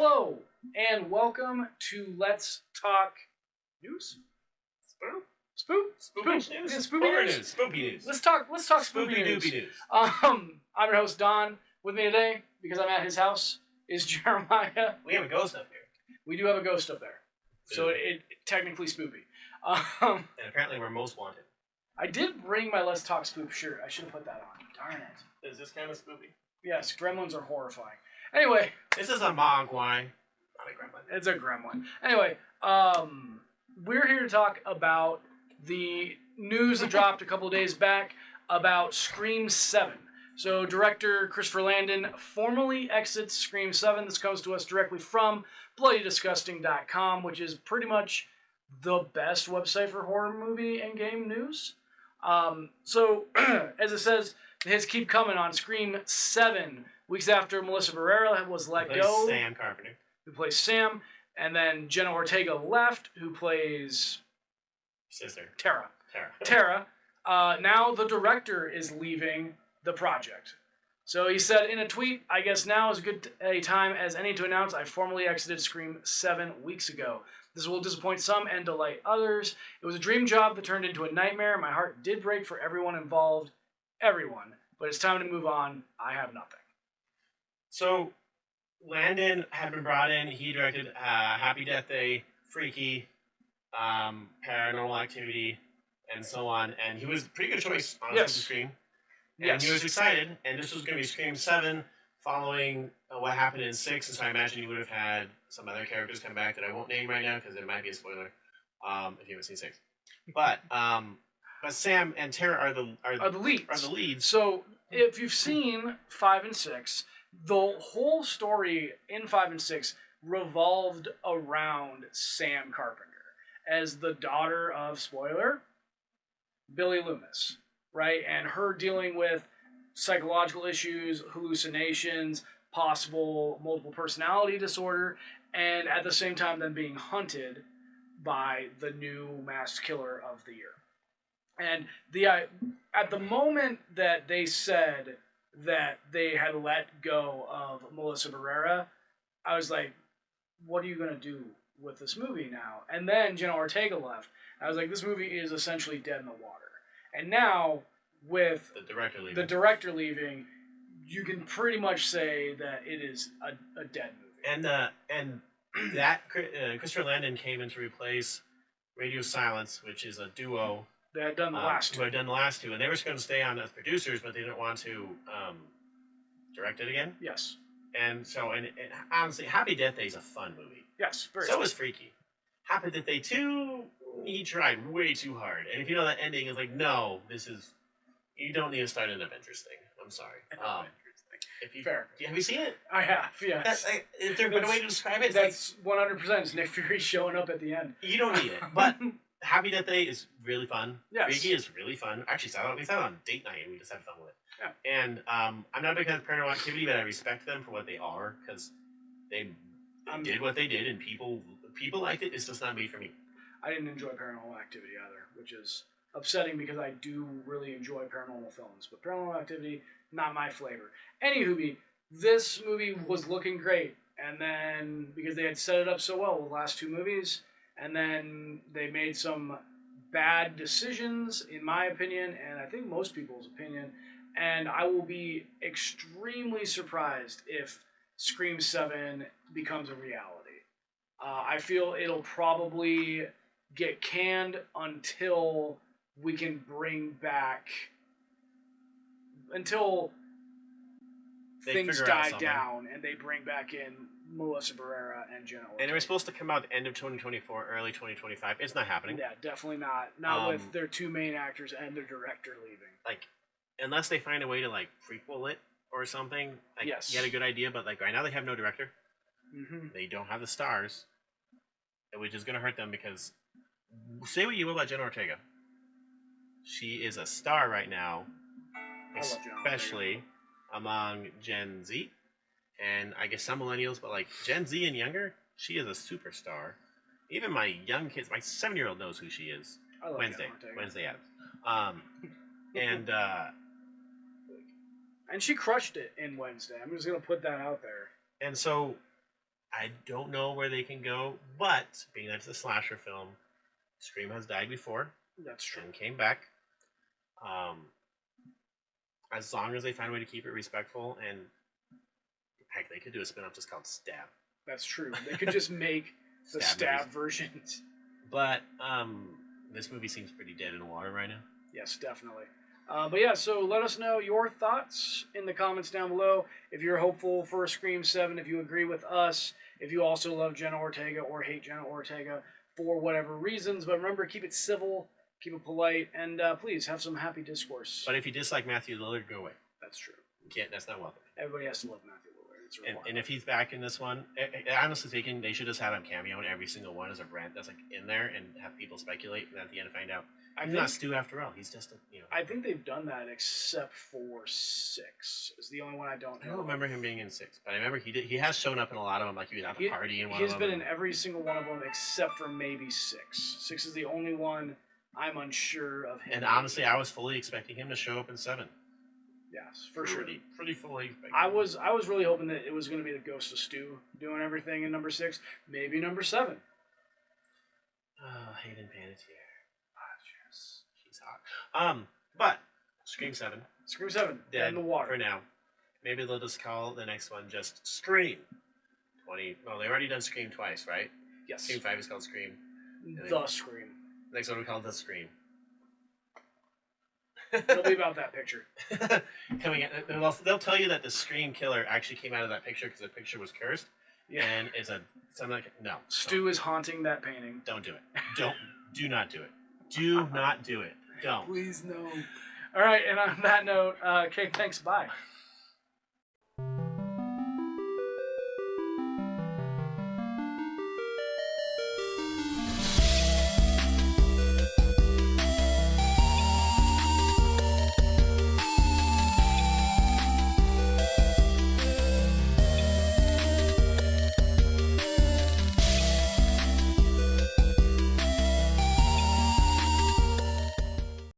Hello, and welcome to Let's Talk News. Spoop? Spooky news. Yeah, spoopy news. Spooky news. Let's talk spoopy Spoopy news. doopy news. I'm your host Don. With me today, because I'm at his house, is Jeremiah. We have a ghost up here. We do have a ghost up there, so it technically spoopy. And apparently we're most wanted. I did bring my Let's Talk Spoop shirt. I should have put that on. Darn it. Is this kind of spoopy? Yes, gremlins are horrifying. Anyway. This is a mogwai. Not a gremlin. It's a gremlin. Anyway, we're here to talk about the news that dropped a couple of days back about Scream 7. So director Christopher Landon formally exits Scream 7. This comes to us directly from BloodyDisgusting.com, which is pretty much the best website for horror movie and game news. So, as it says, the hits keep coming on Scream 7, weeks after Melissa Barrera was let go. Sam Carpenter. Who plays Sam, and then Jenna Ortega left, who plays... Sister. Tara. Now the director is leaving the project. So he said in a tweet, I guess now is a time as any to announce I formally exited Scream 7 weeks ago. This will disappoint some and delight others. It was a dream job that turned into a nightmare. My heart did break for everyone involved. Everyone. But it's time to move on. I have nothing. So, Landon had been brought in. He directed Happy Death Day, Freaky, Paranormal Activity, and so on. And he was a pretty good choice, honestly, to Scream. And he was excited. And this was going to be Scream 7 following what happened in 6. And so I imagine he would have had some other characters come back that I won't name right now because it might be a spoiler if you haven't seen 6. But Sam and Tara are the leads. So if you've seen 5 and 6, the whole story in 5 and 6 revolved around Sam Carpenter as the daughter of, spoiler, Billy Loomis, right? And her dealing with psychological issues, hallucinations, possible multiple personality disorder, and at the same time then being hunted by the new masked killer of the year. And at the moment that they said that they had let go of Melissa Barrera, I was like, what are you going to do with this movie now? And then Jenna Ortega left. I was like, this movie is essentially dead in the water. And now, with the director leaving, you can pretty much say that it is a dead movie. And that Christopher Landon came in to replace Radio Silence, which is a duo. They had done the last two. Who had done the last two, and they were going to stay on as producers, but they didn't want to direct it again. Yes. And so, and honestly, Happy Death Day is a fun movie. Yes, very. So is Freaky. Happy Death Day 2, he tried way too hard. And if you know that ending is like, no, you don't need to start an Avengers thing. I'm sorry. Fair. Have you seen it? I have, yes. Is there a better way to describe it? That's 100%. It's Nick Fury showing up at the end. You don't need it. But Happy Death Day is really fun. Yes. Freaky is really fun. Actually, we sat on date night and we just had fun with it. Yeah. And I'm not a big fan of Paranormal Activity, but I respect them for what they are because they did what they did, and people liked it. It's just not made for me. I didn't enjoy Paranormal Activity either, which is upsetting because I do really enjoy paranormal films. But Paranormal Activity, not my flavor. Anywho, this movie was looking great, and then because they had set it up so well with the last two movies, and then they made some bad decisions, in my opinion, and I think most people's opinion, and I will be extremely surprised if Scream 7 becomes a reality. I feel it'll probably get canned until we can bring back... until things die down and they bring back in Melissa Barrera and Jenna Ortega. And it was supposed to come out the end of 2024, early 2025. It's not happening. Yeah, definitely not. Not with their two main actors and their director leaving. Like, unless they find a way to, like, prequel it or something. Like, yes. You had a good idea, but, like, right now they have no director. Mm-hmm. They don't have the stars, which is going to hurt them because, say what you will about Jenna Ortega. She is a star right now, especially among Gen Z, and I guess some millennials, but like Gen Z and younger, she is a superstar. Even my young kids, my 7-year-old knows who she is. Wednesday Addams. And she crushed it in Wednesday. I'm just gonna put that out there. And so, I don't know where they can go, but being that it's a slasher film, Scream has died before That's true. and came back. As long as they find a way to keep it respectful, and heck, they could do a spin-off just called Stab. That's true. They could just make the stab versions. But this movie seems pretty dead in the water right now. Yes, definitely. But yeah, so let us know your thoughts in the comments down below. If you're hopeful for Scream 7, if you agree with us, if you also love Jenna Ortega or hate Jenna Ortega for whatever reasons. But remember, keep it civil, keep it polite, and please have some happy discourse. But if you dislike Matthew Lillard, go away. That's true. You can't. That's not welcome. Everybody has to love Matthew Lillard. It's and if he's back in this one, honestly speaking, they should just have him cameo in every single one as a brand that's like in there and have people speculate, and at the end find out he's not Stu after all. He's just a, I think they've done that except for 6. Is the only one I don't know. I don't remember him being in 6, but I remember he has shown up in a lot of them. Like he was at the party in one of them. He's been in every single one of them except for maybe 6. 6 is the only one I'm unsure of him. And honestly, I was fully expecting him to show up in 7. Yes, for sure. Pretty fully. I was really hoping that it was going to be the ghost of Stu doing everything in number 6. Maybe number 7. Hayden Panettiere. Yes, she's hot. But Scream 7. Scream 7. Dead in the water for now. Maybe they'll just call the next one just Scream 20. Well, they already done Scream twice, right? Yes. Scream 5 is called Scream. The Scream. Next one we call The Scream. It'll be about that picture. Coming in, they'll tell you that the Scream killer actually came out of that picture because the picture was cursed. Yeah. And it's something like no. Stu is haunting that painting. Don't do it. Do not do it. Do not do it. Don't. Please no. All right, and on that note, okay, thanks. Bye.